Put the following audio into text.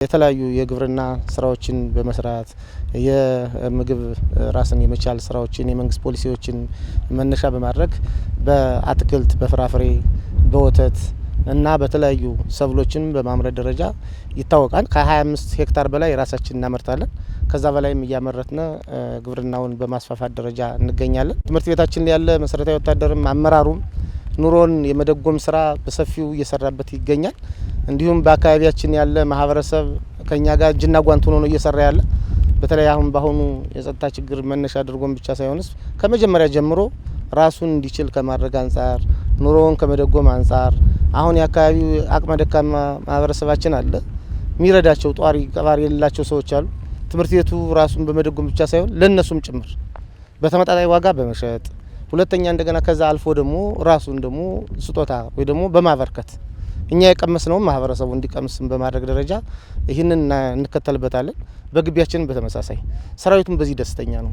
የተለያዩ የግብርና ስራዎችን በመስራት የምግብ ራስን የመቻል ስራዎችን የመንግስት ፖሊሲዎችን መነሻ በማድረግ በአትክልት በፍራፍሬ በወተት እና በተለያዩ ሰብሎችን በማምረት ደረጃ ይታወቃል። ከ25 ሄክታር በላይ ራሳችን እናመርታለን። ከዛ በላይም እያመረትነ ግብርናውን በማስፋፋት ደረጃ እንገኛለን። ትምህርት ቤታችን ያለ መሰረታዊ ወታደርም አመራሩም ኑሮን የመደጎም ስራ በሰፊው እየሰራበት ይገኛል። እንዲሁም በአካባቢያችን ያለ ማህበረሰብ ከኛ ጋር እጅና ጓንት ሆኖ ነው እየሰራ ያለ። በተለይ አሁን ባሁኑ የጸጥታ ችግር መነሻ አድርጎን ብቻ ሳይሆንስ ከመጀመሪያ ጀምሮ ራሱን እንዲችል ከማድረግ አንጻር ኑሮውን ከመደጎም አንጻር አሁን የአካባቢው አቅመ ደካማ ማህበረሰባችን አለ። የሚረዳቸው ጧሪ ቀባሪ የሌላቸው ሰዎች አሉ። ትምህርት ቤቱ ራሱን በመደጎም ብቻ ሳይሆን ለነሱም ጭምር በተመጣጣኝ ዋጋ በመሸጥ ሁለተኛ እንደገና ከዛ አልፎ ደግሞ ራሱን ደግሞ ስጦታ ወይ ደግሞ በማበርከት እኛ የቀመስነው ማህበረሰቡ እንዲቀምስም በማድረግ ደረጃ ይህንን እንከተልበታለን። በግቢያችን በተመሳሳይ ሰራዊቱም በዚህ ደስተኛ ነው።